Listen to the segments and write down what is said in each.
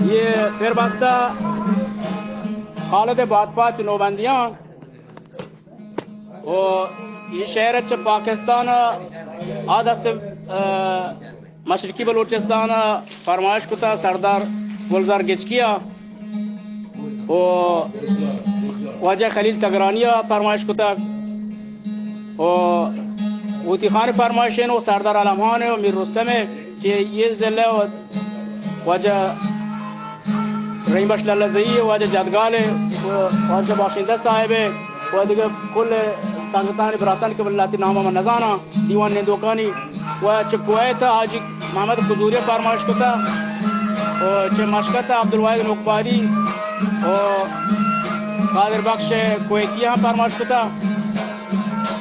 ये फिर बस्ता हालत बादपा चुनौबंदियाँ और ये शहर पाकिस्तान आदस्त मशरकी बलूचिस्तान फरमाइश कुता सरदार गुलजार गिचकिया और वाजा खलील तगरानिया फरमाइश कुता और ऊती खान फरमाइशन और सरदार आलमान और मीर रुस्तम ये जिले वाजा रही बशल जई वाजा जदगाल वाजा बाशिंदा साहिब वादिक कुल तांगतान बरातन के बल्लाती नामा नजाना दीवान ने दुकानी वह चकुआत हाजी मोहम्मद खजूरिया फरमाइश को था और चे मशकता अब्दुल वाहिद नुकबारी और कादिर बख्श कुवैतिया फरमाइश को था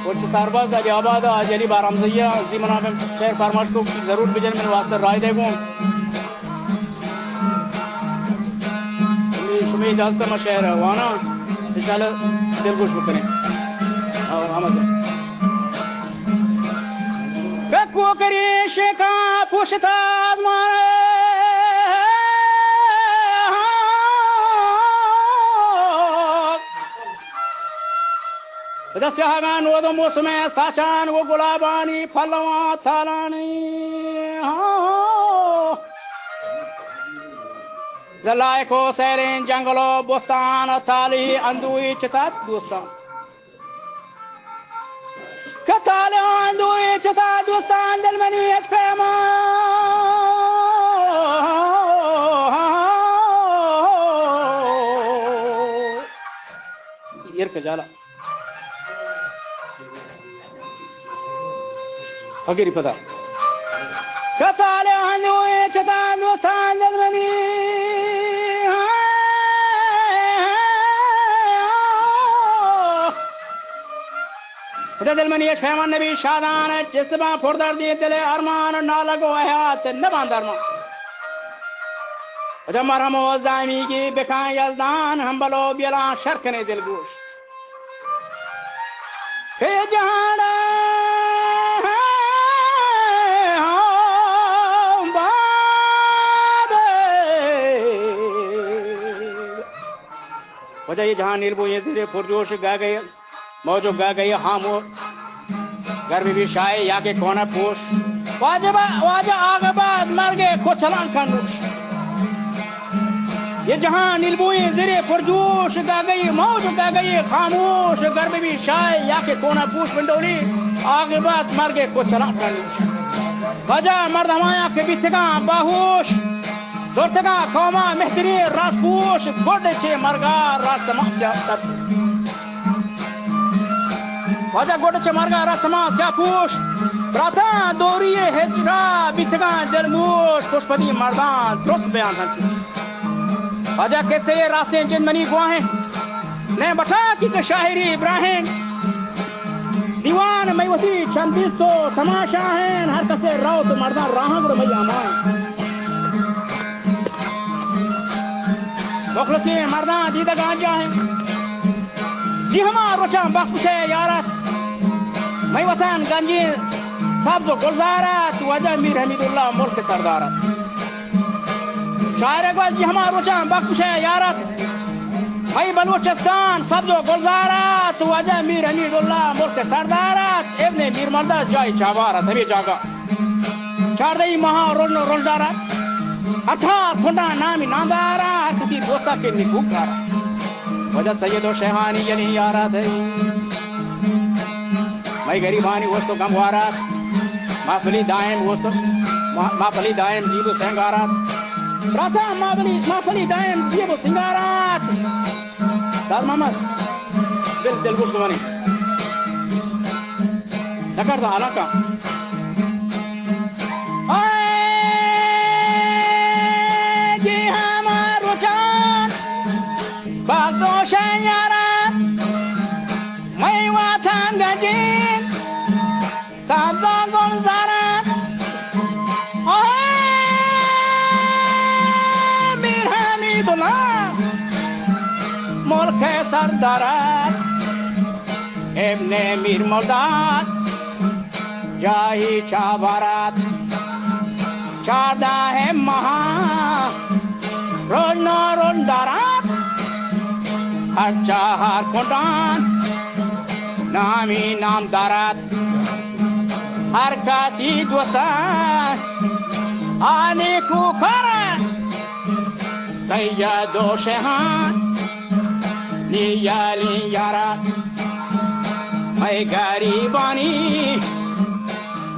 और सरबाज अली आबाद आज अली बारामजैया जी मनाफे शहर फरमाइश को जरूर बिजन में वास्ते राय देगो शुमे इजाजत में शहर वाना इंशाल्लाह दिल खुश करें को करी शेखा पुछता दस्यागान वो दो मौसम साचान वो गुलाबानी फलवा थालानी जलाए को सैरें जंगलो बुस्तान थाली अंदुई चिता दोस्तान कताले अंदुई चिता दोस्तान दिल मनी एक फेमा इर्क जाला अगेरी पता कताले अंदुई चिता दोस्तान दिल मनी दिल मनी फैमान नबी शादान जिसमा फुरदर दिए दिले अरमान ना लगो हयात न बांदरमा जब मरहम जामी की बिखाएं यजदान हम बलो बिला शर्कने दिल गोश हे जाना वजह ये जहां नीलबो ये तेरे पुरजोश गा गए मौजो गा गई हामो घर में भी शाये या के कोना पोश वाजबा वाजा आगे बाद मर गए कुछ लंका नूश ये जहां नीलबुई जरे पुरजोश गा गई मौजो गा गई खामोश घर में भी शाये या के कोना पोश बंडोली आगे बाद मर गए कुछ लंका नूश वजह मर्द हमाया के बिथगा बाहोश जोरतगा कौमा मेहतरी रासपूश गोडे छे मरगा रास्तमा तब वाजा गोड चमारगा रसमा स्यापूश प्राता दोरिये हेजरा बिथगा जलमूश पुष्पदी मर्दान दुरुस्त बयान हंसी वाजा कैसे ये रास्ते जिन मनी गुआहें ने बता की शायरी इब्राहिम दीवान मैवती चंदीस तो तमाशा है हर कसे राव तो मर्दा राह गुड़ मैया माए मुखलसी मर्दा दीदा गांजा है जी हमारा रोचा बख्शे यारत मैं वतन गंजी सब जो गुलजारत वजह मीर हमीदुल्लाह मुल्क सरदारत शायर जी हमारा रोचा बख्शे यारत मैं बलूचिस्तान सब जो गुलजारत वजह मीर हमीदुल्लाह मुल्क सरदारत इब्ने मीर मर्दा जाय चावारत अभी जागा चारदई महा रोल रोलदारत अथा खुंडा नामी नादारा किसी दोस्ता के निकुकारा वजह सैयदो शेहानी यही यारा थे मैं गरीबानी वो तो गमवारात माफली दायम वो तो माफली दायम जीबो सिंगारात राता माफली दायम जीबो सिंगारात दाद मोहम्मद दिल कुछ बनी नकर था आला का जी हमारो जान बागो शयारा मैं वाथान गजीन सादा गुलजारा मीर हमीदुल्लाह मुल्क सरदारत इब्ने मीर मर्दात जाही चाबारात चादा है महा از چهار کندان نامی نام دارد هر کسی دوستان آنی کو کرد سید و شهان نیالی یارد ای گریبانی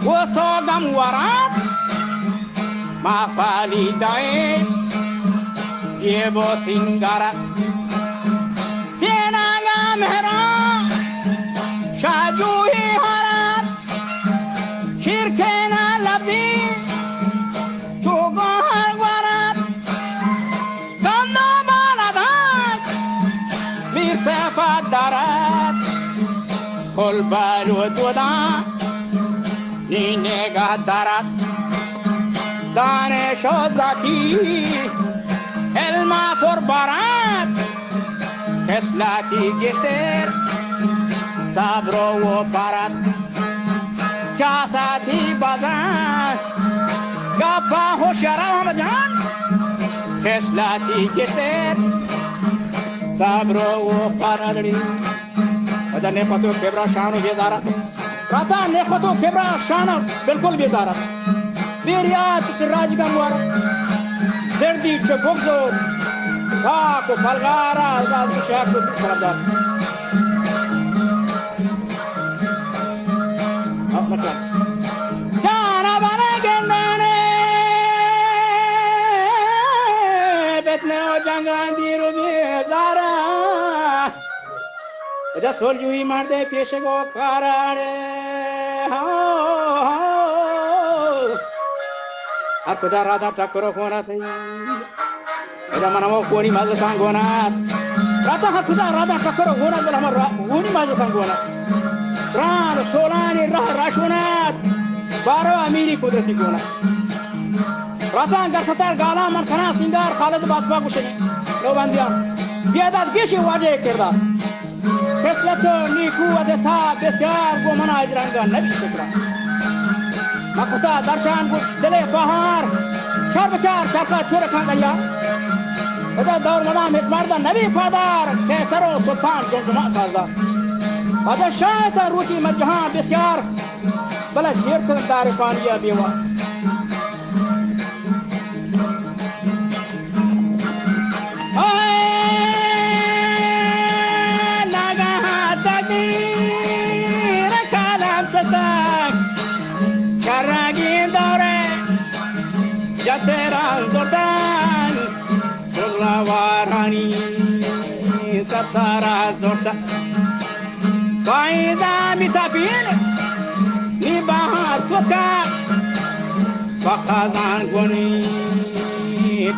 و سوگم ورد ما فالیدای یه با سینگارد سیناگا مهران شاجوی هرد شرکینا لبزی چوگاه ورد گندو بالدان میر صفت دارد کل بالو دودان نی نگاه دارد دانش و ذاتی علم پر بارد خصلتی گسر صبر و برد سیاستی بازن گفا و شرم جان خصلتی گسر صبر و برد و نخوتو کبرا شانو بیدارد راتا نخوتو کبرا شانو بالکل بیدارد بیریات راجگم وارد دردی چه بگذار خاک و پلغارا از شهر رو طرفدار جانا بنا گندانه بتنه و جنگان دیرو بیزاره اجا سولجوی مرده پیشگو کاراره هر کجا رادا چکرو خونت اجا منمو کونی مزه سنگونت رادا هر کجا رادا چکرو خونت بل همه کونی مزه سنگونت ران و سولانی راه راشونت بارو امیری قدرتی کونت رادا انگر ستر گالا من خنا سینگار خالد باتفا گوشنی نو بندیان بیادت گیشی واجه کردار خسلت نیکو و دسا بسیار گو من اجرانگان نبی شکرا مقصا درشان بود دل بهار چار بچار چرکا چور کاندیا ادا دور مدام هیچ مردان نبی پادار کیسر و سلطان جمجمع سازدار ادا شاید روچی مجهان بسیار بلا شیر چند تارفانیا بیوا زردان سلوارانی ستاره زردان قایدا میتابین نی بهار سوکا بخازان گونی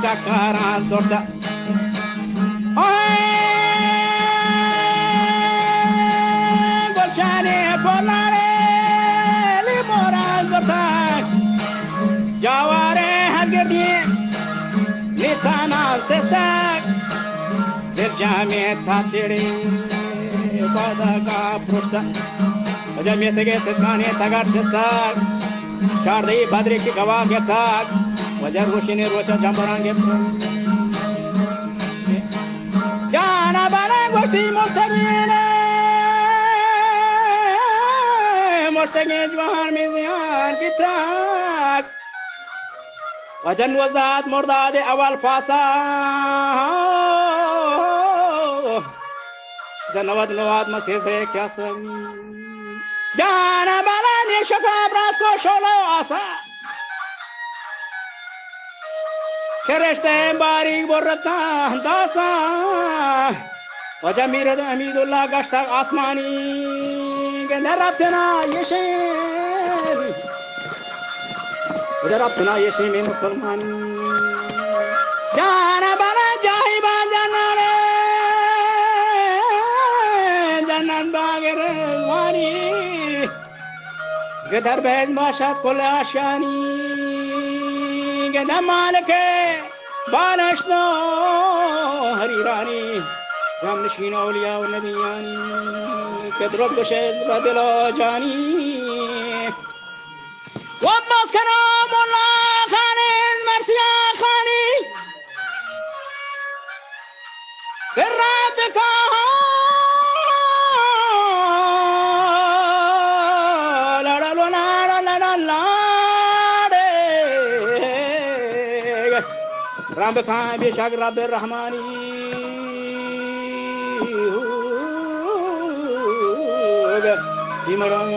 تکاران زردان گلشانی بولاره لیموران زردان جواره هرگردی لیسانا سستک در جامعه تاتیری بادگاه پروشتا و جامعه تگه سسکانی تگر سستک چاردهی بدری کی گواه گفتک و جر روشینی روچا جنبران گفتک جانا بنا گوشتی مستقینه مستقین جوان میزیان گفتک وجن وزاد مرداد اول پاسا جنواد نواد مسیح سے کیا سن جانا بالا نیشکا براس کو شولو آسا شرشتے باریک برتا داسا وجہ میرد امید اللہ گشتا آسمانی گندر ربتنا یشین وجہ ربتنا یشین میں مسلمان جانا بالا جاہی بان جانانے جنن باگر وانی گدر بیج ماشاد کل آشانی گدر مالکے بانشنو حریرانی جام نشین اولیاء و نبیانی کدرک دشید بدلو جانی واباس کنام اللہ خانین مرسیہ خانی در رات کا رب کام بیشک رب رحمانی بیمران